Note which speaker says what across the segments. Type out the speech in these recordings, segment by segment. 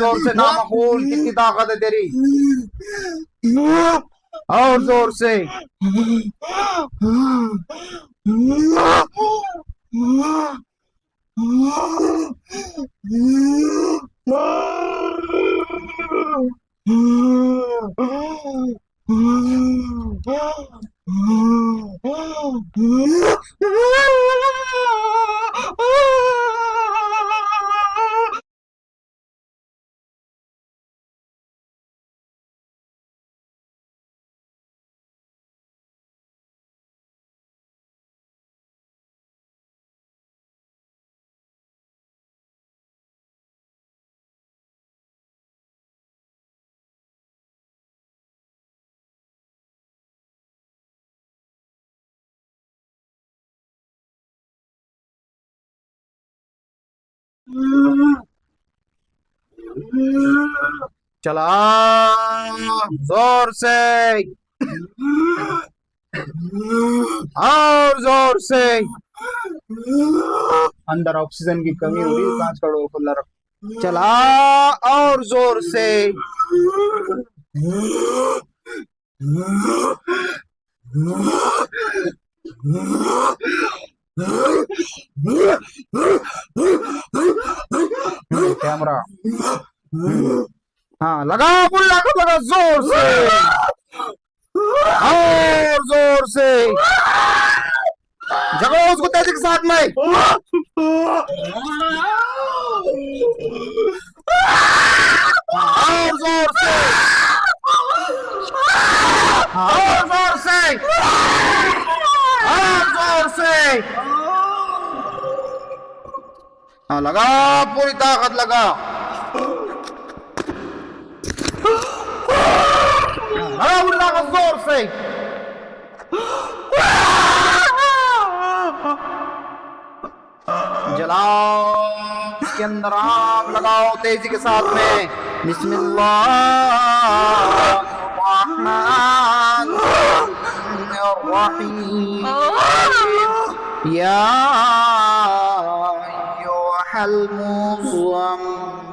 Speaker 1: जोर से ना मकबूल, कितनी ताकत है तेरी। और जोर से। चला जोर से और जोर से। अंदर ऑक्सीजन की कमी हो रही है, कांच का डोर खुला रख। चला और जोर से। कैमरा हाँ लगा, फुल लगा जोर से और जोर से। जगाओ उसको तेजी के साथ में। और जोर से और जोर से और जोर से। हाँ लगा, पूरी ताकत लगा। लगा जोर से। जलाओ, इसके अंदर आग लगाओ तेजी के साथ में। बिस्मिल्लाहिर्रहमानिर्रहीम या अय्युहल मुज़म्मिल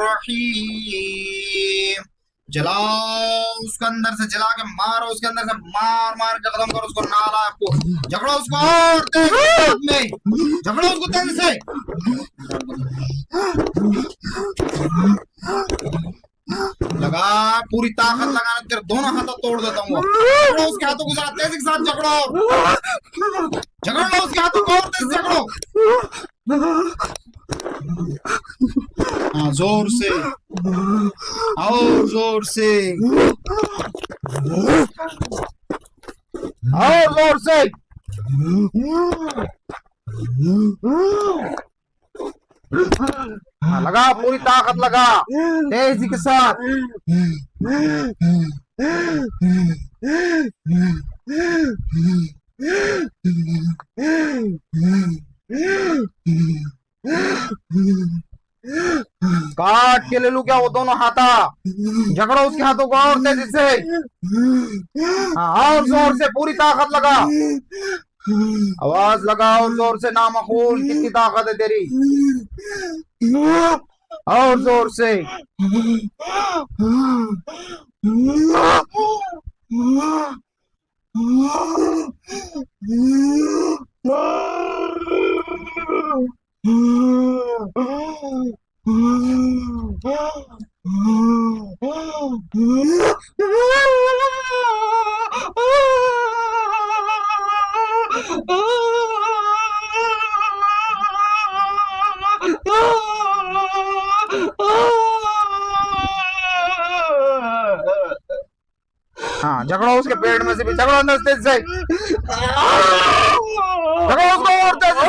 Speaker 2: रहीम। जलाओ उसके अंदर से, जला के मारो उसके अंदर से, मार मार के खत्म करो उसको, नाला को झगड़ो उसको और तेज में झगड़ो उसको तेज से। लगा पूरी ताकत लगाना, तेरे दोनों हाथों तोड़ देता हूँ। झगड़ो उसके हाथों को जरा तेजी के साथ झगड़ो, झगड़ो उसके हाथों को और तेज झगड़ो। हाँ जोर से, और जोर से, और जोर से। हाँ, लगा पूरी ताकत लगा तेजी के साथ। काट के ले लू क्या वो दोनों हाथा, झगड़ो उसके हाथों को और तेजी से। हाँ और जोर से पूरी ताकत लगा, आवाज लगा और जोर से। नामखूल कितनी ताकत है तेरी, और जोर से। हाँ झगड़ो उसके पेट में से भी, झगड़ो अंदर तेज से, झगड़ो उसको और तेज से।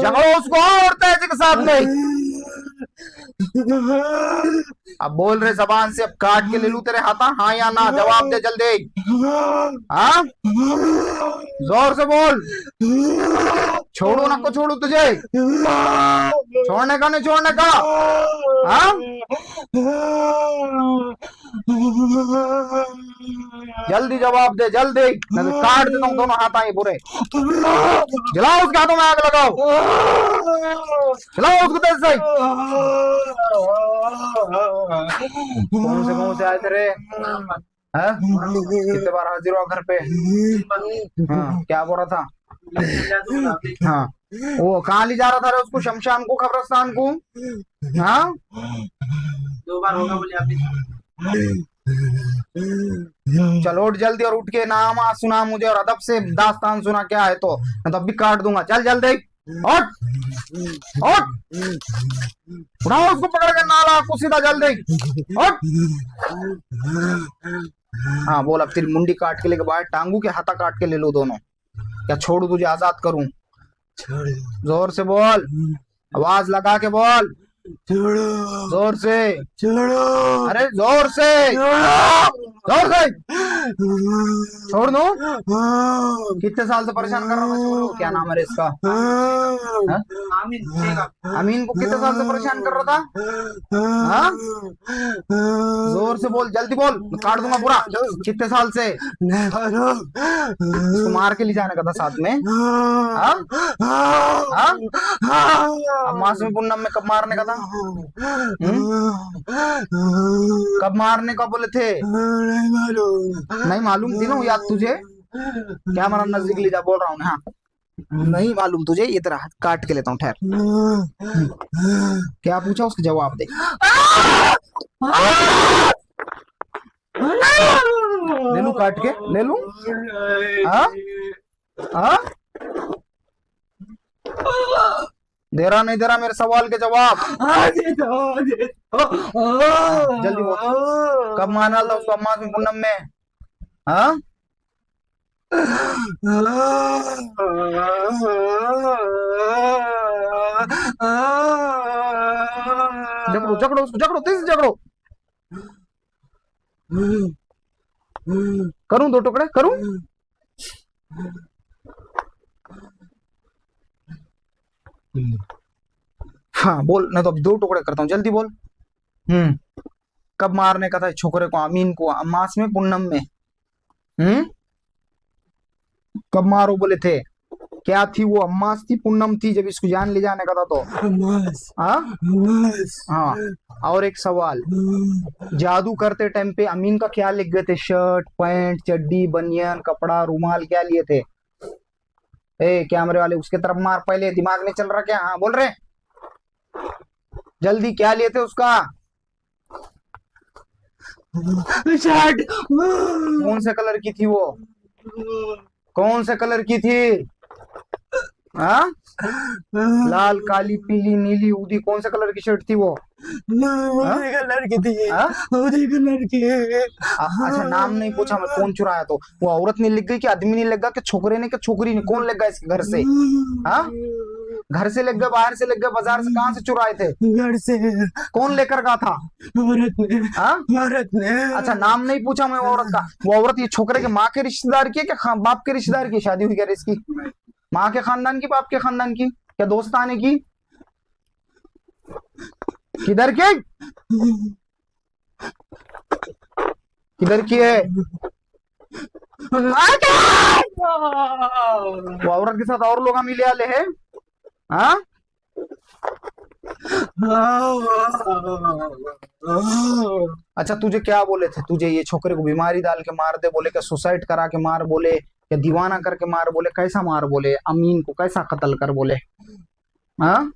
Speaker 2: झगड़ो उसको और तेजी के साथ में। अब बोल रहे जबान से, अब काट के ले लू तेरे हाथा, हाँ या ना, जवाब दे जल्दी। हाँ जोर से बोल, छोड़ू ना को छोड़ू तुझे, छोड़ने का नहीं छोड़ने का। हाँ जल्दी जवाब दे जल्दी, मैं तो काट देता हूँ दोनों हाथ आए पूरे। जलाओ उसके हाथों में आग लगाओ, जलाओ उसको तेज से। कौन से आए तेरे, कितने बार हाजिर हो घर पे। हाँ क्या बोल रहा था। हाँ वो कहाँ ले जा रहा था रे उसको, शमशान को, कब्रिस्तान को। हाँ
Speaker 3: 2 बार होगा बोले आपने।
Speaker 2: चलो उठ जल्दी, और उठ के नाम सुना मुझे और अदब से दास्तान सुना क्या है, तो मैं तब भी काट दूंगा। चल जल्दी उठ उठ, उठाओ उसको पकड़ के नाला को सीधा जल्दी उठ। हाँ बोल, अब तेरी मुंडी काट के लेके बाहर टांगू के हाथा काट के ले लो दोनों, क्या छोड़ू तुझे आजाद करूं। जोर से बोल, आवाज लगा के बोल, जोर से, अरे जोर से, जोर से। छोड़ दो, कितने साल से परेशान कर रहा हूँ। क्या नाम है इसका, अमीन को कितने साल से परेशान कर रहा था। हाँ जोर से बोल, जल्दी बोल, काट दूंगा पूरा। कितने साल से, इसको मार के ले जाने का था साथ में। हाँ मासूम पूनम में कब मारने का था। कब मारने का बोले थे?
Speaker 1: नहीं मालूम।
Speaker 2: नहीं मालूम तीनों याद तुझे? क्या मारा नजदीक ले जा, बोल रहा हूँ हाँ। नहीं मालूम तुझे, ये तेरा हाथ काट के लेता हूँ, ठहर। क्या पूछा उसका जवाब दे। ले लूं काट के, ले लूं? हाँ हाँ, दे रहा नहीं दे रहा मेरे सवाल के जवाब? जल्दी बोल, कब मारना था उसको अम्मा में पूनम में? हाँ झगड़ो झगड़ो उसको, झगड़ो तेज से झगड़ो। करूं दो टुकड़े करूं? हाँ बोल, नहीं तो अब दो टुकड़े करता हूँ, जल्दी बोल। कब मारने का था छोकरे को, अमीन को, अम्मास में पूनम में? कब मारो बोले थे? क्या थी वो, अम्मास थी पूनम थी जब इसको जान ले जाने का था तो? हाँ। और एक सवाल, जादू करते टाइम पे अमीन का क्या लिख गए थे? शर्ट पैंट चड्डी बनियान कपड़ा रुमाल क्या लिए थे? ए कैमरे वाले उसके तरफ मार, पहले दिमाग नहीं चल रहा क्या? हाँ बोल रहे जल्दी, क्या लिए थे उसका?
Speaker 1: शर्ट।
Speaker 2: कौन से कलर की थी वो? कौन से कलर की थी? हाँ, लाल काली पीली नीली उदी, कौन से कलर की शर्ट थी वो?
Speaker 1: कलर की थी।
Speaker 2: हाँ?
Speaker 1: कलर की।
Speaker 2: अच्छा नाम नहीं पूछा मैं, कौन चुराया? तो वो औरत नहीं लिख गई कि आदमी नहीं लग गया कि छोकरे ने कि छोकरी ने? कौन लग गया इसके घर से? हाँ, घर से लग गए, बाहर से लग गए, बाजार से? कहाँ से चुराए थे?
Speaker 1: घर से।
Speaker 2: कौन लेकर गया था?
Speaker 1: औरत ने।
Speaker 2: हाँ,
Speaker 1: औरत ने।
Speaker 2: अच्छा नाम नहीं पूछा मैं औरत का। वो औरत ये छोकरे के माँ के रिश्तेदार की है क्या बाप के रिश्तेदार की शादी हुई क्या इसकी? माँ के खानदान की बाप के खानदान की, क्या दोस्ताने की? किधर की? किधर की है? वो औरत के साथ और लोग मिले आले हैं? हाँ, अच्छा तुझे क्या बोले थे? तुझे ये छोकरे को बीमारी डाल के मार दे बोले, क्या सुसाइड करा के मार बोले, या दीवाना करके मार बोले? कैसा मार बोले? अमीन को कैसा कत्ल कर बोले? हाँ,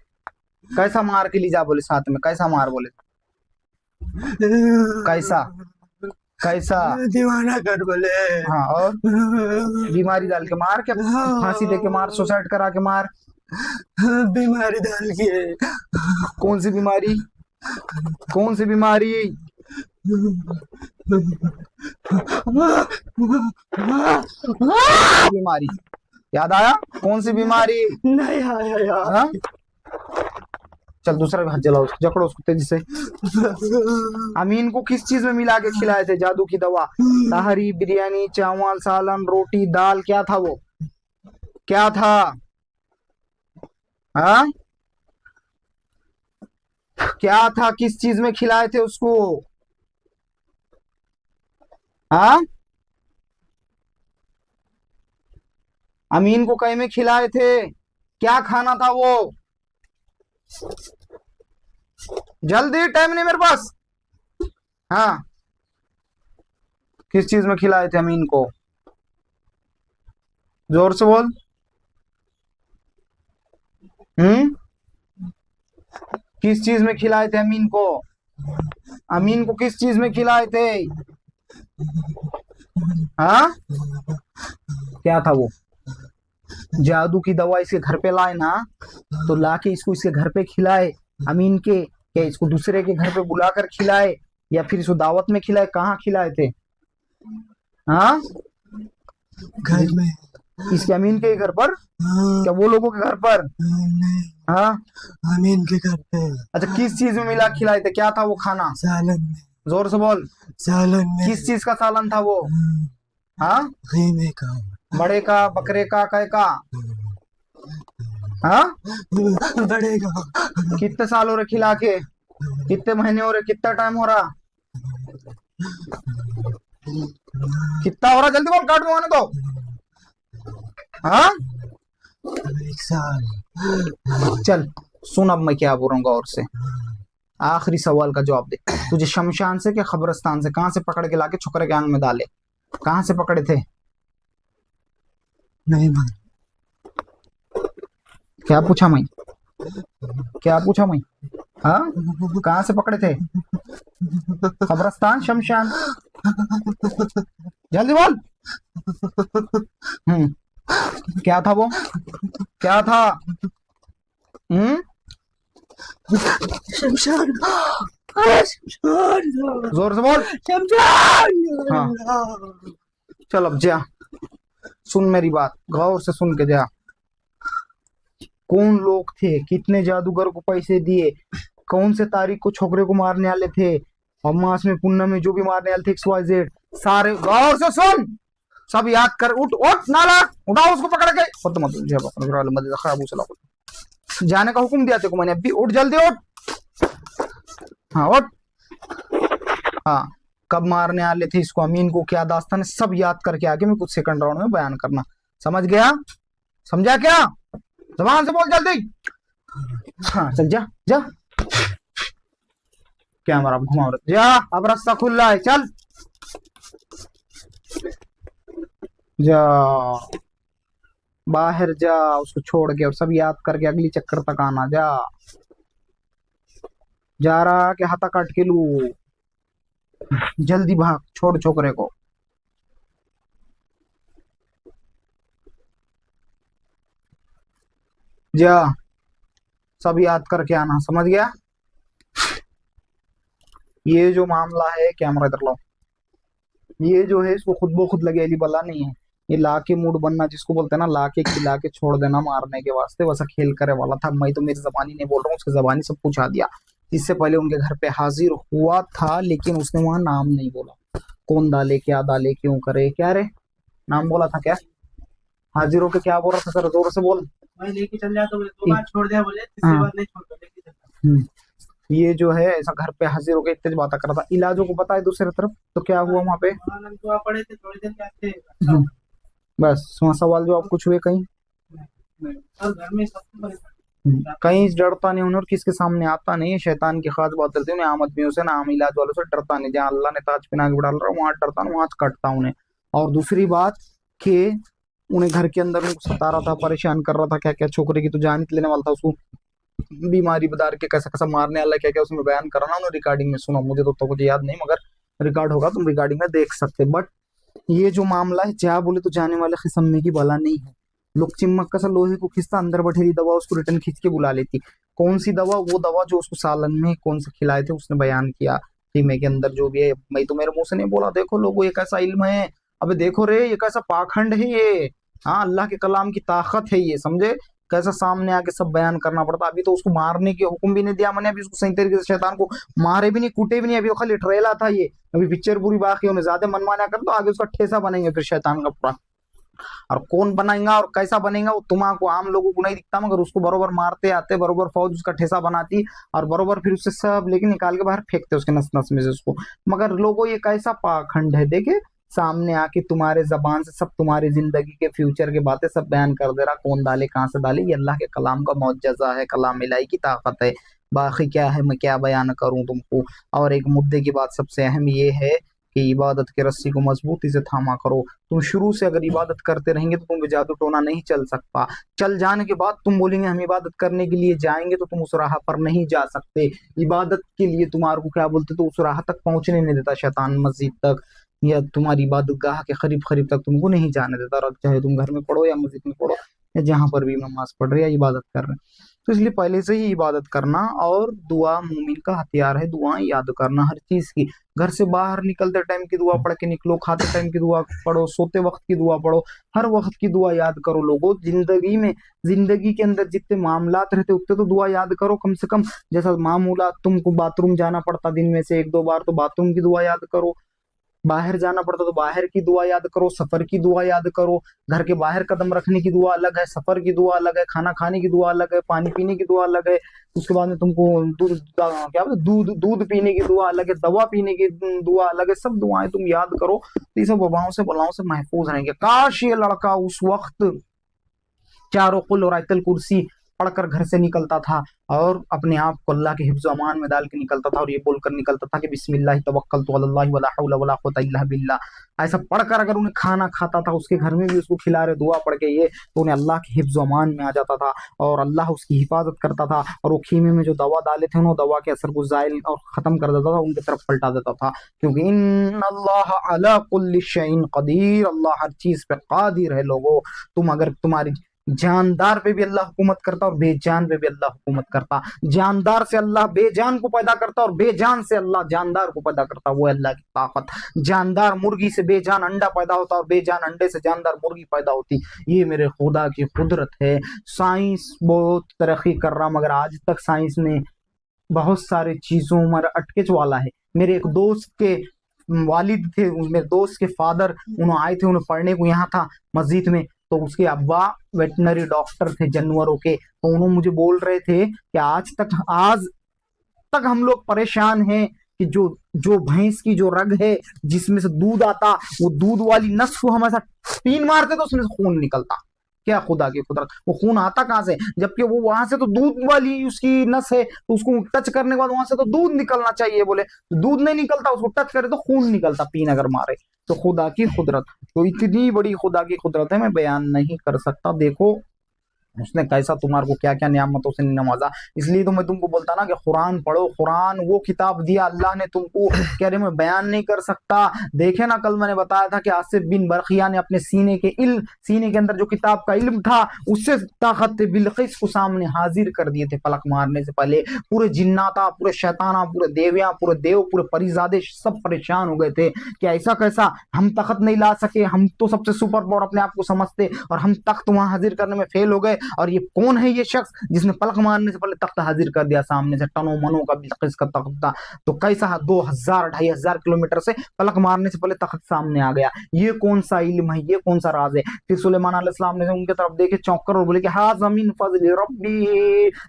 Speaker 2: कैसा मार के ली जा बोले? साथ में कैसा मार बोले? कैसा कैसा?
Speaker 1: दीवाना कर बोले।
Speaker 2: हाँ, और बीमारी डाल के मार, क्या फांसी दे के मार, सुसाइड करा के मार?
Speaker 1: बीमारी डाल के।
Speaker 2: कौन सी बीमारी? कौन सी बीमारी? बीमारी याद आया? कौन सी बीमारी?
Speaker 1: नहीं आया यार।
Speaker 2: हाँ? चल दूसरा भी हाथ जलाओ, जकड़ो उसको तेजी से। अमीन को किस चीज में मिला के खिलाए थे जादू की दवा? तहरी बिरयानी चावल सालन रोटी दाल, क्या था वो? क्या था? हाँ, क्या था? किस चीज में खिलाए थे उसको? हाँ, अमीन को कहीं में खिलाए थे? क्या खाना था वो? जल्दी, टाइम नहीं मेरे पास। हाँ, किस चीज में खिलाए थे अमीन को? जोर से बोल। किस चीज में खिलाए थे अमीन को? अमीन को किस चीज में खिलाए थे? हाँ, क्या था वो? जादू की दवा इसके घर पे लाए ना, तो लाके इसको इसके घर पे खिलाए अमीन के, क्या इसको दूसरे के घर पे बुलाकर खिलाए या फिर इसको दावत में खिलाए? कहाँ खिलाए थे? हाँ,
Speaker 1: घर में।
Speaker 2: इसके अमीन के घर पर? क्या वो लोगों के घर पर?
Speaker 1: नहीं,
Speaker 2: हाँ,
Speaker 1: अमीन के घर पे।
Speaker 2: अच्छा किस चीज में मिला खिलाए थे? क्या था वो खाना?
Speaker 1: सालन में।
Speaker 2: जोर से बोल।
Speaker 1: सालन में।
Speaker 2: किस चीज का सालन था वो? हाँ,
Speaker 1: खीमे का।
Speaker 2: बड़े का, बकरे का, कै का? हाँ,
Speaker 1: बड़े का।
Speaker 2: कितने साल हो रहे खिला के? कितने महीने हो रहे? कितना टाइम हो रहा? कितना हो रहा? जल्दी बोल, काट दूंगा तो। हाँ,
Speaker 1: 1 साल।
Speaker 2: चल सुन अब मैं क्या बोलूंगा और से। आखिरी सवाल का जवाब दे। तुझे शमशान से क्या कब्रिस्तान से कहाँ से पकड़ के लाके छोकरे के आंग में डाले? कहाँ से पकड़े थे?
Speaker 1: नहीं भाई,
Speaker 2: क्या पूछा मैं? क्या पूछा मैं? हाँ, कहाँ से पकड़े थे? कब्रिस्तान, शमशान, जल्दी बोल। क्या था वो? क्या था?
Speaker 1: शमशान,
Speaker 2: जोर से बोल।
Speaker 1: शमशान।
Speaker 2: हाँ, चल अब जा, सुन मेरी बात, गौर से सुन के जा। कौन लोग थे? कितने जादूगर को पैसे दिए? कौन से तारीख को छोकरे को मारने वाले थे? अमास में, पुन्ना में, जो भी मारने वाले थे, XYZ सारे गौर से सुन, सब याद कर। उठ उठ नाला, उठाओ उसको पकड़ के। जाने का हुक्म दिया तेरे को मैंने, अभी उठ, जल्दी उठ। हाँ उठ। हाँ, कब मारने वाले थे इसको, अमीन को, क्या दास्तान है, सब याद करके आगे मैं कुछ सेकंड राउंड में बयान करना। समझ गया? समझा क्या? जबान से बोल जल्दी। हाँ चल जा जा, कैमरा घुमा जा, अब रास्ता खुला है, चल जा, बाहर जा, उसको छोड़ के और सब याद करके अगली चक्कर तक आना। जा, जा रहा कि हाथा काट के लू, जल्दी भाग, छोड़ छोकरे को। जा, सब याद करके आना, समझ गया? ये जो मामला है, कैमरा इधर लो, ये जो है इसको खुद ब खुद लगे अली बला नहीं है, ये लाके मूड बनना जिसको बोलते हैं ना, लाके खिला के छोड़ देना मारने के वास्ते, वैसा खेल करे वाला था। मैं तो मेरी जबानी नहीं बोल रहा हूँ, उसकी जबानी सब पूछा दिया। इससे पहले उनके घर पे हाजिर हुआ था, लेकिन उसने वहां नाम नहीं बोला, कौन डाले, क्या डाले, क्यों करे, क्या रे नाम बोला था क्या? हाजिर होके क्या बोल रहा था? सर जोर से बोल।
Speaker 3: मैं लेके चल जाता हूँ, 2 बार छोड़ दिया बोले, तीसरी बार नहीं छोड़ता, लेके चलता।
Speaker 2: ये जो है ऐसा घर पे हाजिर होकर इतने बात कर रहा था। इलाजों को बताए दूसरी तरफ, तो क्या हुआ वहां पे?
Speaker 3: दुआ पड़े थे, थोड़ी देर के थे,
Speaker 2: बस वहाँ सवाल जवाब कुछ हुए कहीं?
Speaker 3: और घर में सबसे परेशान।
Speaker 2: कहीं डरता नहीं, और किसके सामने आता नहीं है। शैतान की खास बात करते हैं, आम आदमियों से ना, आम इलाज वालों से डरता नहीं। जहाँ अल्लाह ने ताज पहना के डाल रहा है वहां डरता हूँ, वहां कटता उन्हें। और दूसरी बात कि उन्हें घर के अंदर उनको सता रहा था, परेशान कर रहा था, क्या क्या छोकरे की तो जान ही लेने वाला था, उसको बीमारी बदार के कैसा कैसा मारने वाला, क्या क्या उसमें बयान करना, उन्होंने रिकॉर्डिंग में सुना। मुझे तो कुछ याद नहीं, मगर रिकॉर्ड होगा, तुम रिकॉर्डिंग में देख सकते। बट ये जो मामला है, क्या बोले तो जाने वाले किस्म में की बला नहीं है। लोग चिमक का सा लोहे को खींचता, अंदर बैठेली दवा उसको रिटर्न खींच के बुला लेती। कौन सी दवा? वो दवा जो उसको सालन में कौन से खिलाए थे, उसने बयान किया खीमे के अंदर जो भी है। मैं तो मेरे मुंह से नहीं बोला, देखो लोगो ये कैसा इल्म है, अबे देखो रे ये कैसा पाखंड है ये। हाँ, अल्लाह के कलाम की ताकत है ये, समझे? कैसा सामने आके सब बयान करना पड़ता। अभी तो उसको मारने के हुक्म भी नहीं दिया मैंने, अभी उसको सही तरीके से शैतान को मारे भी नहीं, कूटे भी नहीं, अभी वो खाली ट्रेला था ये। अभी पिक्चर पूरी बाकी है, ज्यादा मनमाना कर तो आगे उसका ठेसा बनेंगे फिर शैतान का पूरा। और कौन बनाएगा और कैसा बनेगा वो तुम्हारा आम लोगों को नहीं दिखता, मगर उसको बरोबर मारते आते, बरोबर फौज उसका ठेसा बनाती और बरोबर फिर उससे सब लेके निकाल के बाहर फेंकते उसके नस नस में से उसको। मगर लोगों ये कैसा पाखंड है, देखे सामने आके तुम्हारे जबान से सब तुम्हारी जिंदगी के फ्यूचर के बातें सब बयान कर दे रहा, कौन डाले कहाँ से डाले। ये अल्लाह के कलाम का मौजज़ा है, कलाम इलाही की ताकत है। बाकी क्या है, मैं क्या बयान करूं तुमको। और एक मुद्दे की बात सबसे अहम ये है कि इबादत के रस्सी को मजबूती से थामा करो। तुम शुरू से अगर इबादत करते रहेंगे तो तुम जादू टोना नहीं चल सकता। चल जाने के बाद तुम बोलेंगे हम इबादत करने के लिए जाएंगे, तो तुम उस राह पर नहीं जा सकते। इबादत के लिए तुम्हारे को क्या बोलते, तो उस राह तक पहुंचने नहीं देता शैतान, मस्जिद तक या तुम्हारी इबादत गाह के करीब करीब तक तुमको नहीं जाने देता। चाहे तुम घर में पढ़ो या मस्जिद में पढ़ो या जहां पर भी नमाज पढ़ रहे या इबादत कर रहे हैं। तो इसलिए पहले से ही इबादत करना और दुआ मोमिन का हथियार है, दुआ याद करना हर चीज की। घर से बाहर निकलते टाइम की दुआ पढ़ के निकलो, खाते टाइम की दुआ पढ़ो, सोते वक्त की दुआ पढ़ो, हर वक्त की दुआ याद करो। लोगों जिंदगी में, जिंदगी के अंदर जितने मामलात रहते उतने तो दुआ याद करो कम से कम। जैसा मामूला तुमको बाथरूम जाना पड़ता दिन में से 1-2 बार, तो बाथरूम की दुआ याद करो। बाहर जाना पड़ता तो बाहर की दुआ याद करो, सफर की दुआ याद करो। घर के बाहर कदम रखने की दुआ अलग है, सफर की दुआ अलग है, खाना खाने की दुआ अलग है, पानी पीने की दुआ अलग है। उसके बाद में तुमको दूध पीने की दुआ अलग है, दवा पीने की दुआ अलग है। सब दुआएं तुम याद करो, तो ये सब वबाओं से बलाओं से महफूज रहेंगे। काश ये लड़का उस वक्त चारों कुल और आयतल कुर्सी पढ़कर घर से निकलता था और अपने आप को अल्लाह के हिफ्ज़ अमान में डाल के निकलता था और ये बोलकर निकलता था कि बिस्मिल्लाह तवक्कलतु अलल्लाह वला हौला वला कुव्वता इल्ला बिल्लाह। ऐसा पढ़कर अगर उन्हें खाना खाता था, उसके घर में भी उसको खिला रहे दुआ पढ़ के ये, तो उन्हें अल्लाह के हिफ्ज़ अमान में आ जाता था और अल्लाह उसकी हिफाजत करता था और वो खीमे में जो दवा डाले थे उन्होंने दवा के असर को ज़ाइल और ख़त्म कर देता था, उनकी तरफ पलटा देता था। क्योंकि इन्नल्लाह अला कुल्लि शैइन क़दीर, अल्लाह हर चीज़ पे कादिर है। लोगों, तुम अगर तुम्हारी जानदार पे भी अल्लाह हुकूमत करता और बेजान पे भी अल्लाह हुकूमत करता, जानदार से अल्लाह बेजान को पैदा करता और बेजान से अल्लाह जानदार को पैदा करता, वो है अल्लाह की ताकत। जानदार मुर्गी से बेजान अंडा पैदा होता और बेजान अंडे से जानदार मुर्गी पैदा होती, ये मेरे खुदा की कुदरत है। साइंस बहुत तरक्की कर रहा मगर आज तक साइंस में बहुत सारे चीजों में अटके वाला है। मेरे एक दोस्त के वालिद थे, मेरे दोस्त के फादर, उन्होंने आए थे, उन्हें पढ़ने को यहाँ था मस्जिद में, तो उसके अब्बा वेटनरी डॉक्टर थे जानवरों के, तो उन्होंने मुझे बोल रहे थे कि आज तक हम लोग परेशान हैं कि जो भैंस की जो रग है जिसमें से दूध आता, वो दूध वाली नस को हम ऐसा पीन मारते तो उसमें से खून निकलता। क्या खुदा की कुदरत, वो खून आता कहाँ से, जबकि वो वहां से तो दूध वाली उसकी नस है, तो उसको टच करने के बाद वहां से तो दूध निकलना चाहिए, बोले दूध नहीं निकलता, उसको टच करे तो खून निकलता पीन अगर मारे। तो खुदा की कुदरत, तो इतनी बड़ी खुदा की कुदरत है, मैं बयान नहीं कर सकता। देखो उसने कैसा तुम्हारे को क्या क्या नियामतों से नवाजा। इसलिए तो मैं तुमको बोलता ना कि कुरान पढ़ो, कुरान वो किताब दिया अल्लाह ने तुमको, कह रहे मैं बयान नहीं कर सकता। देखे ना, कल मैंने बताया था कि आसिफ बिन बरखिया ने अपने सीने के अंदर जो किताब का इल्म था उससे ताकत बिलकिस को सामने हाजिर कर दिए थे पलक मारने से पहले। पूरे जिन्नाता, पूरे शैताना, पूरे देवियां, पूरे देव, पूरे परिजादे सब परेशान हो गए थे कि ऐसा कैसा, हम तख्त नहीं ला सके, हम तो सबसे सुपर पावर अपने आप को समझते और हम तख्त वहां हाजिर करने में फेल हो गए। और ये कौन है ये शख्स जिसने पलक मारने से पहले तख्त हाजिर कर दिया सामने से, टनो मनो का बिल्किस का तख्त था। तो कैसा 2000-2500 किलोमीटर से पलक मारने से पहले तख्त सामने आ गया, ये कौन सा इल्म है, ये कौन सा राज है। फिर सुलेमान अलैहिस्सलाम ने उनके तरफ देखे, चौंक कर और बोले कि हाज़ा मिन फज़्ल रब्बी,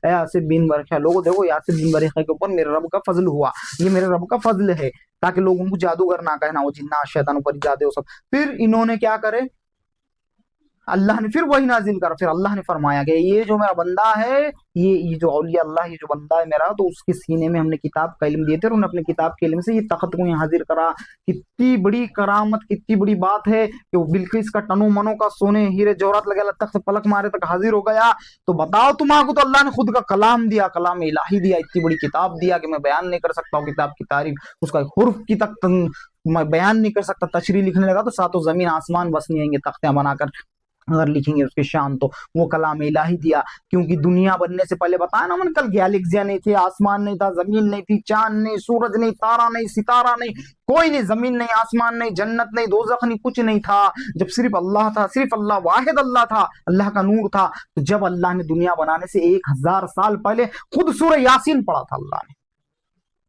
Speaker 2: यासिब बिन बरखिया, लोगों देखो यासिब बिन बरखिया के ऊपर मेरे रब का फजल हुआ, ये मेरे रब का फजल है, ताकि लोग उनको जादूगर ना कहना, वो जिन्ना शैतान पर जादे हो सब। फिर इन्होंने क्या करे, अल्लाह ने फिर वही नाजिल करा। फिर अल्लाह ने फरमाया कि ये जो मेरा बंदा है, ये जो औलिया अल्लाह, ये जो बंदा है मेरा, तो उसके सीने में हमने किताब का इल्म दिए थे और उन्होंने अपने किताब के इल्म से ये तख्त को यहाँ हाजिर करा। कितनी बड़ी करामत, कितनी बड़ी बात है कि वो बिल्किस का टनो मनो का सोने हीरे जौहरात लगे तख्त पलक मारे तक हाजिर हो गया। तो बताओ तुम्हारा तो अल्लाह ने खुद का कलाम दिया, कलाम इलाही दिया, इतनी बड़ी किताब दिया कि मैं बयान नहीं कर सकता हूँ किताब की तारीफ, उसका हुर्फ की तक मैं बयान नहीं कर सकता। तशरीह लिखने लगा तो सातों जमीन आसमान बस नहीं आएंगे तख्तियां बनाकर अगर लिखेंगे उसके शान। तो वो कलाम इलाही दिया, क्योंकि दुनिया बनने से पहले बताया ना मैंने कल, गैलेक्सियां नहीं थी, आसमान नहीं था, जमीन नहीं थी, चांद नहीं, सूरज नहीं, तारा नहीं, सितारा नहीं, कोई नहीं, जमीन नहीं, आसमान नहीं, जन्नत नहीं, दोज़ख नहीं, कुछ नहीं था। जब सिर्फ अल्लाह था, सिर्फ अल्लाह, वाहिद अल्लाह था, अल्लाह का नूर था। तो जब अल्लाह ने दुनिया बनाने से 1000 साल पहले खुद सूरह यासीन पढ़ा था अल्लाह ने।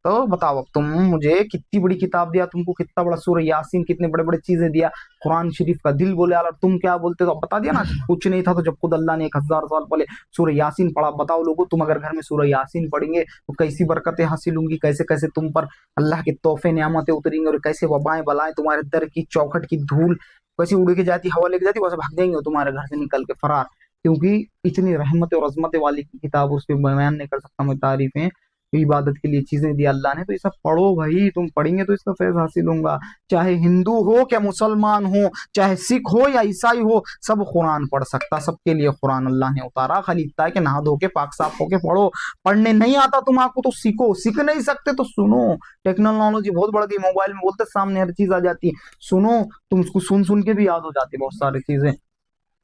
Speaker 2: तो बताओ अब तुम मुझे कितनी बड़ी किताब दिया, तुमको कितना बड़ा सूरह यासीन, कितने बड़े बड़े चीजें दिया, कुरान शरीफ का दिल बोले और तुम क्या बोलते, तो अब बता दिया ना कुछ नहीं था। तो जब खुद अल्लाह ने 1000 साल पहले सूरह यासीन पढ़ा, बताओ लोगों तुम अगर घर में सूरह यासीन पढ़ेंगे तो कैसी बरकतें हासिल होंगी, कैसे कैसे तुम पर अल्लाह के तोहफे नियामतें उतरेंगे और कैसे वबाएं बलाएं तुम्हारे दर की चौखट की धूल कैसे उड़ के जाती, हवा लेके जाती, वैसे भाग जाएंगे तुम्हारे घर से निकल के फरार। क्योंकि इतनी रहमत और अजमत वाली किताब, उस पर बयान नहीं कर सकता मैं तारीफें। इबादत के लिए चीजें दी अल्लाह ने, तो ये सब पढ़ो भाई, तुम पढ़ेंगे तो इसका फैज हासिल होगा। चाहे हिंदू हो क्या मुसलमान हो, चाहे सिख हो या ईसाई हो, सब कुरान पढ़ सकता, सबके लिए कुरान अल्लाह ने उतारा। खाली इतना है कि नहा धो के पाक साफ होके पढ़ो। पढ़ने नहीं आता तुम्हारा तो सीखो, सीख नहीं सकते तो सुनो। टेक्नोलॉजी बहुत बढ़ गई, मोबाइल में बोलते सामने हर चीज आ जाती है, सुनो, तुम उसको सुन सुन के भी याद हो जाती है बहुत सारी चीजें,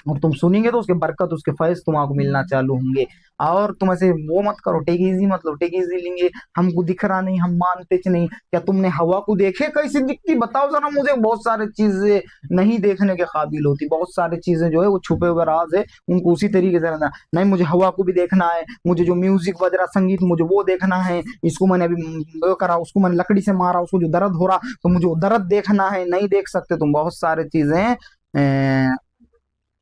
Speaker 2: और तुम सुनेंगे तो उसके बरकत, उसके फैज तुम्हारा मिलना चालू होंगे। और तुम ऐसे वो मत करो, टेक इजी मत लो, टेक इजी लेंगे हमको दिख रहा नहीं, हम मानते नहीं। क्या तुमने हवा को देखे कैसी दिखती, बताओ जरा मुझे। बहुत सारी चीजें नहीं देखने के काबिल होती, बहुत सारी चीजें जो है वो छुपे हुए राज है, उनको उसी तरीके से रहना। नहीं, मुझे हवा को भी देखना है, मुझे जो म्यूजिक बज रहा, संगीत, मुझे वो देखना है। इसको मैंने अभी वो करा, उसको मैंने लकड़ी से मारा, उसको जो दर्द हो रहा तो मुझे वो दर्द देखना है। नहीं देख सकते तुम बहुत सारी चीजें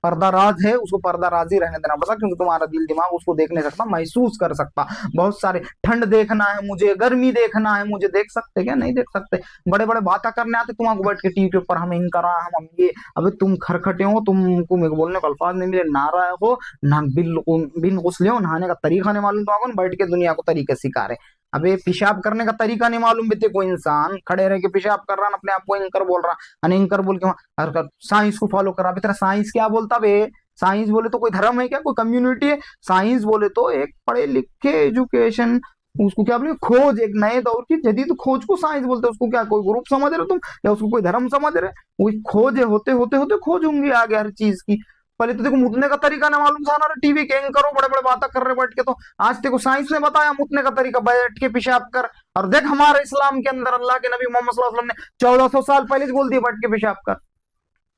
Speaker 2: पर्दा राज है, उसको पर्दा राजी रहने देना पड़ता, क्योंकि तुम्हारा दिल दिमाग उसको देख नहीं सकता, महसूस कर सकता। बहुत सारे ठंड देखना है मुझे, गर्मी देखना है मुझे, देख सकते क्या? नहीं देख सकते। बड़े बड़े बातें करने आते तुम्हारा बैठ के टीवी के ऊपर, हम इन करा हम ये। अबे तुम खरखटे हो, तुमको मेरे को बोलने को अल्फाज नहीं मिले, नारा हो ना, बिन गुस्ले हो, नहाने का तरीका नहीं मालूम तो बैठ के दुनिया को तरीके सिखा रहे। अबे पेशाब करने का तरीका नहीं मालूम भी कोई इंसान खड़े रह के पेशाब कर रहा, अपने आप को एंकर बोल रहा, अनएंकर बोल के साइंस को फॉलो कर रहा। तेरा साइंस क्या बोलता बे? साइंस बोले तो कोई धर्म है क्या, कोई कम्युनिटी है? साइंस बोले तो एक पढ़े लिखे एजुकेशन, उसको क्या बोले, खोज, एक नए दौर की जदीद खोज को साइंस बोलते हैं। उसको क्या कोई ग्रुप समझ रहे हो तुम, या उसको कोई धर्म समझ रहे? वही खोज है, होते होते होते खोज होंगी आगे हर चीज की। पहले तो देखो मुतने का तरीका ना मालूम था ना, टीवी के एंकर करो, बड़े बड़े बातें कर रहे बैठ के, तो आज देखो साइंस ने बताया मुतने का तरीका, बैठ के पेशाब कर। और देख हमारे इस्लाम के अंदर अल्लाह के नबी मोहम्मद सल्लल्लाहु अलैहि वसल्लम ने 1400 साल पहले बोल दिया बैठ के पेशाब कर,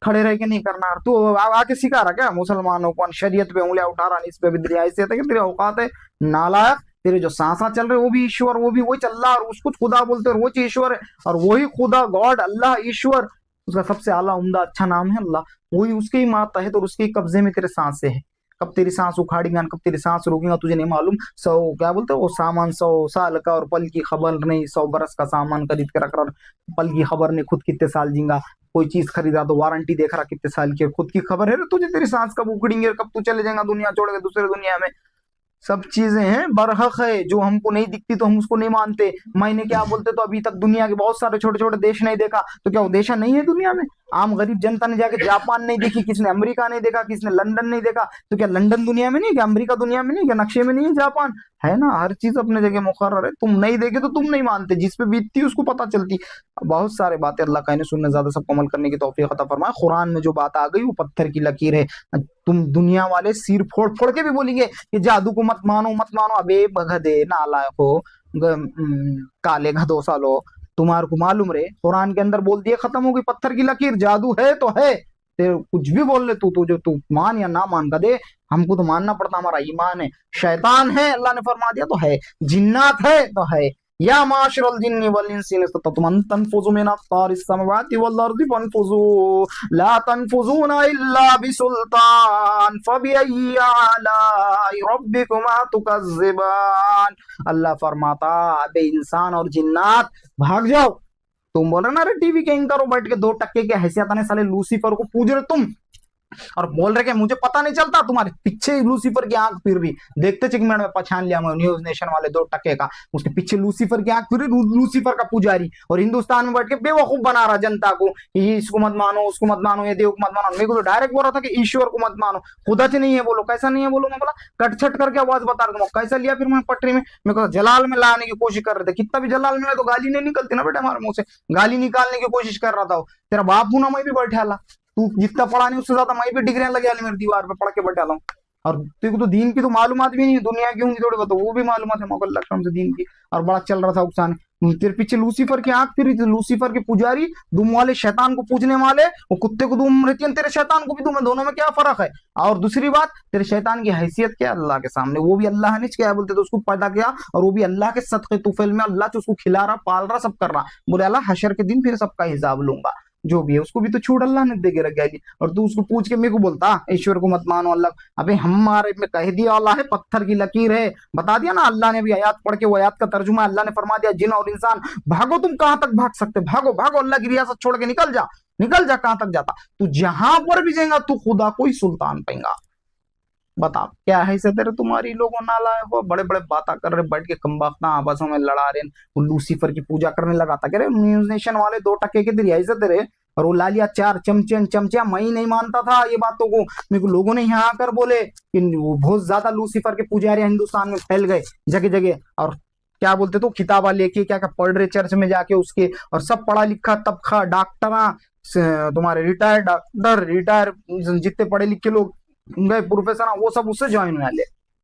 Speaker 2: खड़े रह के नहीं करना। तू आके सिखा रहा क्या मुसलमानों को? शरीयत पे उंगलियां उठा रहा, इस पे भी ऐसे है कि तेरे औकात है नालायक। तेरे जो सांसा चल रहे वो भी ईश्वर, वो भी वही चल रहा, और उसको खुदा बोलते हैं, वो चीज ईश्वर है। और वही खुदा, गॉड, अल्लाह, ईश्वर, उसका सबसे आला उम्दा अच्छा नाम है अल्लाह। वही उसके ही मातहत और उसके कब्जे में तेरे सांसें हैं। कब तेरी सांस उखाड़ेगा, कब तेरी सांस रोकेगा तुझे नहीं मालूम। 100 क्या बोलते हैं वो सामान, 100 साल का और पल की खबर नहीं, 100 बरस का सामान खरीद के रख रहा, पल की खबर नहीं खुद कितने साल जीगा। कोई चीज खरीदा तो वारंटी देख रहा कितने साल की, खुद की खबर है ना तुझे तेरी सांस कब उखड़ेंगे, कब तू चले जाएगा दुनिया छोड़ के दूसरे दुनिया में। सब चीजें हैं बरहक है, जो हमको नहीं दिखती तो हम उसको नहीं मानते। मैंने क्या बोलते तो अभी तक दुनिया के बहुत सारे छोटे छोटे देश नहीं देखा, तो क्या वो देशा नहीं है दुनिया में? आम गरीब जनता ने जाके जापान नहीं देखी, किसने अमेरिका नहीं देखा, किसने लंदन नहीं देखा, तो क्या लंदन दुनिया में नहीं, क्या अमेरिका दुनिया में नहीं, क्या नक्शे में नहीं है जापान? है ना, हर चीज अपने जगह मुकर्रर है। तुम नहीं देखे तो तुम नहीं मानते, जिस पे बीतती उसको पता चलती। बहुत सारे बातें अल्लाह कहने सुनने ज्यादा सबको अमल करने की तौफीक अता फरमाए। कुरान में जो बात आ गई वो पत्थर की लकीर है। तुम दुनिया वाले सिर फोड़ फोड़ के भी बोलेंगे कि जादू को मत मानो मत मानो। अबे गधे नालायक हो, काले गधो सालो, तुम्हारे को मालूम रे कुरान के अंदर बोल दिया, खत्म हो गई। पत्थर की लकीर जादू है तो है, तेरे कुछ भी बोल ले तू, जो तू मान या ना मान गधे, हमको तो मानना पड़ता, हमारा ईमान है। शैतान है अल्लाह ने फरमा दिया तो है, जिन्नात है तो है। या माशरल जिन्नि वल इंसी इन इस्ततअतुम अन तनफुज़ू मिन अक़तारिस समावाति वल अर्दि फनफुज़ू ला तनफुज़ूना इल्ला बिसुल्तान फबिअय्यि आलाइ रब्बिकुमा तुकज़्ज़िबान। अल्लाह फरमाता अबे इंसान और जिन्नात भाग जाओ। तुम बोल रहे ना, अरे टीवी के एंकर हो बैठ के 2 टक्के के हैसियत ने साले लूसीफर को पूज रहे तुम, और बोल रहे कि मुझे पता नहीं चलता, तुम्हारे पीछे लूसीफर की आंख फिर रही। देखते 1 मिनट में पहचान लिया मैं, न्यूज नेशन वाले 2 टके का, उसके पीछे लूसीफर की आंख फिर रही, लूसीफर का पुजारी। और हिंदुस्तान में बैठ के बेवकूफ बना रहा जनता को, ये इसको मत मानो, उसको मत मानो, ये देव को मत मानो। मेरे को तो डायरेक्ट बोल रहा था कि ईश्वर को मत मानो, खुदा से नहीं है बोलो। कैसा नहीं है बोलो? मैं बोला कट छट करके आवाज बता रहा था। कैसा लिया फिर मैं पटरी में? मेरे को जलाल में लाने की कोशिश कर रहे थे, कितना भी जलाल में तो गाली नहीं निकलती ना बेटा हमारे मुंह से, गाली निकालने की कोशिश कर रहा था। तेरा बाप हूं ना, मैं भी बैठा ला, तू जितना पढ़ा नहीं उससे ज्यादा मैं भी डिग्रियां लगे मेरी दीवार पे पढ़ के बैठा हूँ। और तेरे को तो दीन की तो मालूमात भी नहीं है, दुनिया की होंगी थोड़ी बहुत, वो भी मालूमात है मौका करम से दीन की। और बड़ा चल रहा था उकसाने, तेरे पीछे लूसीफर की आंख फिर, लूसीफर के पुजारी, दुम वाले शैतान को पूजने वाले, वो कुत्ते को दुम रहती है, तेरे शैतान को भी दुम है, दोनों में क्या फर्क है? और दूसरी बात, तेरे शैतान की हैसियत क्या अल्लाह के सामने? वो भी अल्लाह ने क्या बोलते थे उसको पैदा किया, और वो भी अल्लाह के सदक़े तुफैल में अल्लाह उसको खिला रहा, पाल रहा, सब कर रहा। बोले अल्लाह हशर के दिन फिर सबका हिसाब लूंगा, जो भी है उसको भी तो छूट अल्लाह ने दे के रख गई। और तू उसको पूछ के मेरे को बोलता ईश्वर को मत मानो अल्लाह। अबे हमारे में कह दिया अल्लाह है, पत्थर की लकीर है, बता दिया ना अल्लाह ने भी। आयत पढ़ के वो आयत का तर्जुमा अल्लाह ने फरमा दिया, जिन और इंसान भागो, तुम कहां तक भाग सकते? भागो भागो, अल्लाह की रियासत छोड़ के निकल जा, निकल जा। कहां तक जाता तू? जहां पर भी जाएगा तू खुदा को ही सुल्तान पाएगा। बता क्या है से तेरे तुम्हारी लोगों नाला हो, बड़े बड़े बातें कर रहे बैठ के, कमबख्ता आपसों में लड़ा रहे। वो लूसीफर की पूजा करने लगा था, कह रहे न्यूज नेशन वाले 2 टके के दिरिया से तेरे, और वो लालिया 4 चमचे। मैं ही नहीं मानता था ये बातों को, मेरे को लोगों ने यहाँ आकर बोले कि वो बहुत ज्यादा लूसीफर के पुजारी हिंदुस्तान में फैल गए जगह जगह। और क्या बोलते तो किताबा लेके क्या क्या पढ़ रहे चर्च में जाके उसके, और सब पढ़ा लिखा तबका, डॉक्टर, तुम्हारे रिटायर्ड डॉक्टर, रिटायर जितने पढ़े लिखे लोग गए प्रोफेसर, वो सब उससे ज्वाइन हुए ले।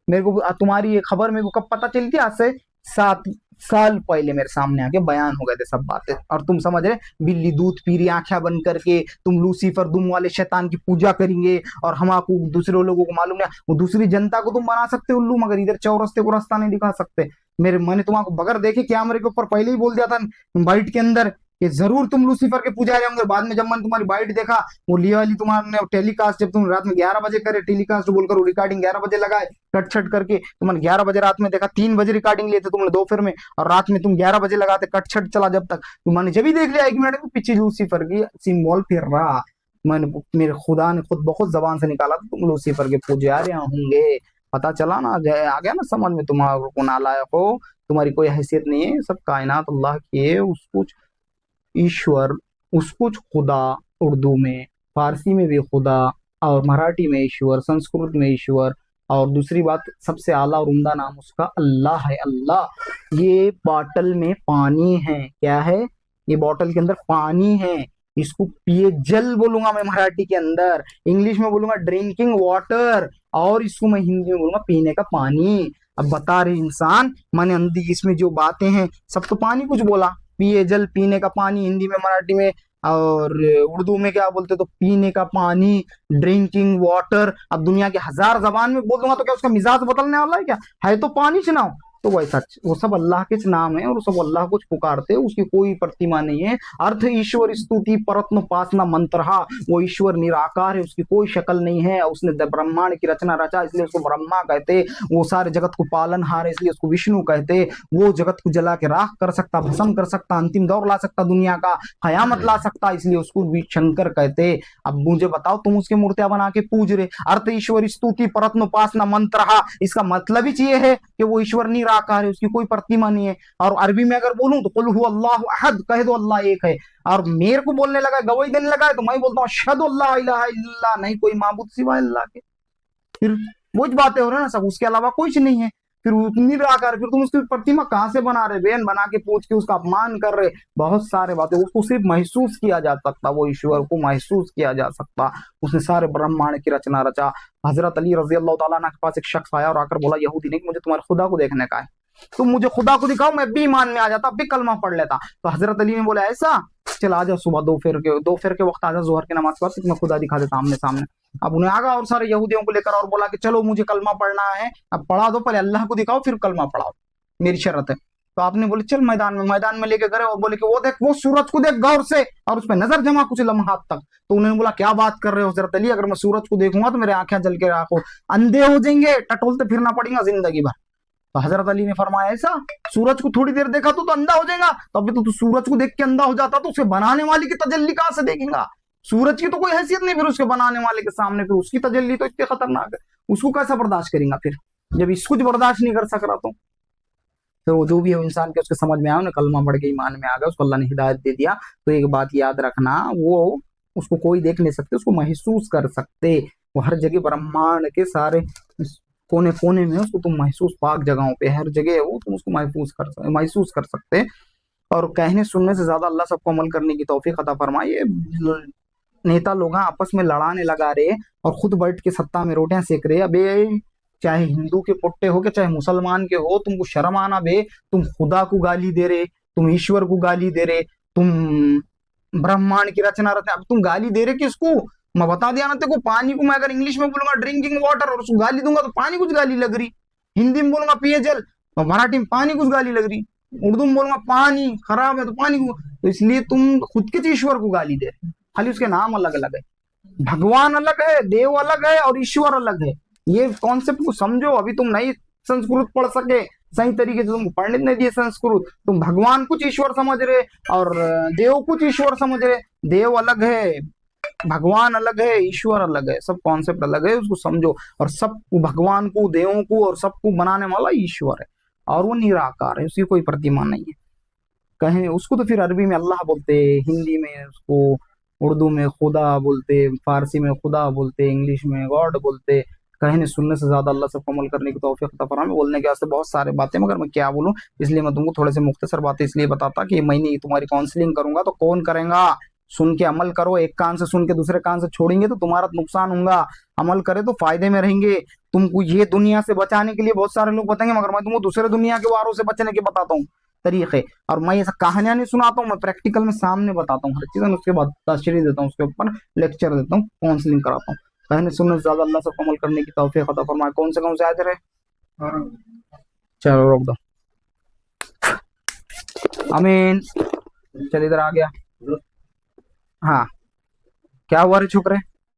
Speaker 2: मेरे को तुम्हारी ये खबर मेरे को कब पता चली थी? आज से 7 साल पहले मेरे सामने आके बयान हो गए थे सब बातें। और तुम समझ रहे बिल्ली दूध पी रही आंखें बंद करके, तुम लूसीफर दुम वाले शैतान की पूजा करेंगे, और हमको दूसरे लोगों को मालूम नहीं, वो दूसरी जनता को तुम बना सकते उल्लू, मगर इधर चौरस्ते को रास्ता नहीं दिखा सकते। मैंने तुम्हारा बगैर देखे कैमरे के ऊपर पहले ही बोल दिया था बाइट के अंदर कि जरूर तुम लूसीफर के पुजारी होंगे। बाद में जब मैंने तुम्हारी बाइट देखा, वो लिया वाली तुम्हारे टेलीकास्ट, जब तुम रात में 11 बजे करे टेलीकास्ट बोलकर, वो रिकॉर्डिंग 11 बजे लगाए कट छट करके, तुमने 11 बजे रात में देखा, 3 बजे रिकॉर्डिंग लिए थे तुमने दोपहर में, और रात में तुम 11 बजे लगाते कट छट चला जब तक, तुमने जब भी देख लिया 1 मिनट में पीछे लूसीफर की सिंबल फिर रहा। मैंने मेरे खुदा ने खुद बहुत जबान से निकाला था तुम लूसीफर के पुजारी होंगे। पता चला ना, आ गया ना समझ में, तुम्हारा को नालायक हो, तुम्हारी कोई हैसियत नहीं है। सब कायनात अल्लाह की है, उसको ईश्वर, उसको खुदा, उर्दू में, फारसी में भी खुदा, और मराठी में ईश्वर, संस्कृत में ईश्वर, और दूसरी बात सबसे आला और उम्दा नाम उसका अल्लाह है। अल्लाह। ये बॉटल में पानी है, क्या है, ये बॉटल के अंदर पानी है, इसको पिए जल बोलूंगा मैं मराठी के अंदर, इंग्लिश में बोलूंगा ड्रिंकिंग वाटर, और इसको मैं हिंदी में बोलूंगा पीने का पानी। अब बता रहे इंसान, मैंने अंधी इसमें जो बातें हैं सब तो पानी कुछ बोला, पिए जल, पीने का पानी हिंदी में, मराठी में, और उर्दू में क्या बोलते तो पीने का पानी, ड्रिंकिंग वाटर। अब दुनिया के 1000 जबान में बोल दूंगा तो क्या उसका मिजाज बदलने वाला है क्या? है तो पानी से ना, तो वैसा वो सब अल्लाह के नाम है, और सब अल्लाह को पुकारते हैं, उसकी कोई प्रतिमा नहीं है। अर्थ ईश्वर स्तुति परत्न पासना मंत्रहा, वो ईश्वर निराकार है, उसकी कोई शक्ल नहीं है, उसने ब्रह्मांड की रचना रचा इसलिए उसको ब्रह्मा कहते, वो सारे जगत को पालनहार है इसलिए उसको विष्णु कहते, वो जगत को जला के राख कर सकता, भस्म कर सकता, अंतिम दौर ला सकता, दुनिया का कयामत ला सकता, इसलिए उसको भी शंकर कहते। अब मुझे बताओ, तुम उसके मूर्तियां बना के पूज रहे। अर्थ ईश्वर स्तुति परत्न उपासना मंत्रहा, इसका मतलब ही ये है कि वो ईश्वर निराकार है, उसकी कोई प्रतिमा नहीं है। और अरबी में अगर बोलूं तो कुल हु अल्लाहु अहद, कह दो अल्लाह एक है। और मेरे को बोलने लगा, गवाही देने लगा है, तो मैं बोलता हूँ अशहदु अल्ला इलाहा इल्लल्लाह, नहीं कोई माबूद सिवाय अल्लाह के। फिर वो बातें हो रही है ना सब, उसके अलावा कुछ नहीं है। फिर निराकार, फिर तुम उसकी प्रतिमा कहां से बना रहे, बेन बना के पूछ के उसका अपमान कर रहे, बहुत सारे बातें। उसको सिर्फ महसूस किया जा सकता, वो ईश्वर को महसूस किया जा सकता, उसने सारे ब्रह्मांड की रचना रचा। हजरत अली रजी अल्लाह तआला अन्हु के पास एक शख्स आया और आकर बोला, यहूदी ने, कि मुझे तुम्हारे खुदा को देखने का है, तुम मुझे खुदा को दिखाओ, मैं भी ईमान में आ जाता, भी कलमा पढ़ लेता। तो हजरत अली ने बोला, ऐसा चल आ जा, सुबह दोपहर के वक्त आ जा, जोहर की नमाज के बाद मैं खुदा दिखा देता आमने सामने। अब उन्हें आगा और सारे यहूदियों को लेकर और बोला कि चलो मुझे कलमा पढ़ना है, अब पढ़ा दो, पहले अल्लाह को दिखाओ फिर कलमा पढ़ाओ, मेरी शर्त है। तो आपने बोले चल मैदान में लेके गए, और बोले कि वो देख, वो सूरज को देख गौर से, और उस पर नजर जमा कुछ लम्हात तक। तो उन्होंने बोला, क्या बात कर रहे हो हजरत अली, अगर मैं सूरज को देखूंगा तो मेरे आंखें जल के राखो, अंधे हो जाएंगे, टटोलते फिरना पड़ेगा जिंदगी भर। तो हजरत अली ने फरमाया, ऐसा सूरज को थोड़ी देर देखा तो अंधा हो जाएगा, तो अभी तो तू सूरज को देख के अंधा हो जाता तो उसे बनाने वाले की तजल्ली कहां से देखेगा? सूरज की तो कोई हैसियत नहीं फिर उसके बनाने वाले के सामने, फिर उसकी तजल्ली तो इतनी खतरनाक है, उसको कैसा बर्दाश्त करेगा फिर, जब इसको बर्दाश्त नहीं कर सक रहा तो जो भी है इंसान के उसके समझ में आया, उन्हें कलमा पढ़ के ईमान में आ गया, उसको अल्लाह ने हिदायत दे दिया। तो एक बात याद रखना, वो उसको कोई देख नहीं सकते, उसको महसूस कर सकते, वो हर जगह ब्रह्मांड के सारे कोने कोने में उसको तुम महसूस, पाक जगहों पे हर जगह है वो, तुम उसको महसूस कर सकते। और कहने सुनने से ज्यादा अल्लाह सबको अमल करने की तौफीक अता फरमाए। ये नेता लोग आपस में लड़ाने लगा रहे और खुद बैठ के सत्ता में रोटियां सेक रहे। अबे चाहे हिंदू के पुट्टे हो के चाहे मुसलमान के हो, तुमको शर्म आना बे, तुम खुदा को गाली दे रहे, तुम ईश्वर को गाली दे रहे, तुम ब्रह्मांड की रचना रचना, अब तुम गाली दे रहे किसको? मैं बता दिया ना तेरे को, पानी को मैं अगर इंग्लिश में बोलूंगा ड्रिंकिंग वाटर और उसको गाली दूंगा तो पानी कुछ गाली लग रही, हिंदी में बोलूंगा पिए जल, तो मराठी में पानी कुछ गाली लग रही, उर्दू में बोलूंगा पानी खराब है तो पानी को, तो इसलिए तुम खुद के ईश्वर को गाली दे रहे, खाली उसके नाम अलग अलग है, भगवान अलग है, देव अलग है और ईश्वर अलग है। ये कॉन्सेप्ट को समझो। अभी तुम नहीं संस्कृत पढ़ सके सही तरीके से, तुमको पढ़ने नहीं दिए संस्कृत, तुम भगवान कुछ ईश्वर समझ रहे और देव कुछ ईश्वर समझ रहे। देव अलग है, भगवान अलग है, ईश्वर अलग है, सब कॉन्सेप्ट अलग है, उसको समझो। और सब भगवान को, देवों को और सबको बनाने वाला ईश्वर है और वो निराकार है, उसकी कोई प्रतिमा नहीं है। कहें उसको तो फिर अरबी में अल्लाह बोलते, हिंदी में उसको, उर्दू में खुदा बोलते, फारसी में खुदा बोलते, इंग्लिश में गॉड बोलते। कहने सुनने से ज्यादा अल्लाह सबको अमल करने की तौफीक अता फरमाए। बोलने के वास्ते बहुत सारे बातें, मगर मैं क्या बोलूं, इसलिए मैं तुमको थोड़े से मुख्तसर बातें इसलिए बताता कि मैंने तुम्हारी काउंसलिंग करूंगा तो कौन करेगा? सुन के अमल करो, एक कान से सुन के दूसरे कान से छोड़ेंगे तो तुम्हारा नुकसान होगा, अमल करे तो फायदे में रहेंगे। तुमको ये दुनिया से बचाने के लिए बहुत सारे लोग बताएंगे, मगर मैं तुमको दूसरे दुनिया के वारों से बचने के बताता हूँ तरीके। और मैं ऐसा कहानियां नहीं सुनाता हूँ, मैं प्रैक्टिकल में सामने बताता हूँ हर चीज, उसके बाद तशरीह देता हूँ, उसके ऊपर लेक्चर देता हूँ, काउंसलिंग कराता हूँ। कहने सुनने से ज्यादा अल्लाह सबको अमल करने की तौफीक अता फरमाए। कौन से आयत रहे? चलो रोक दो। आमीन। चल इधर आ गया। हाँ क्या हुआ रे छोकरे?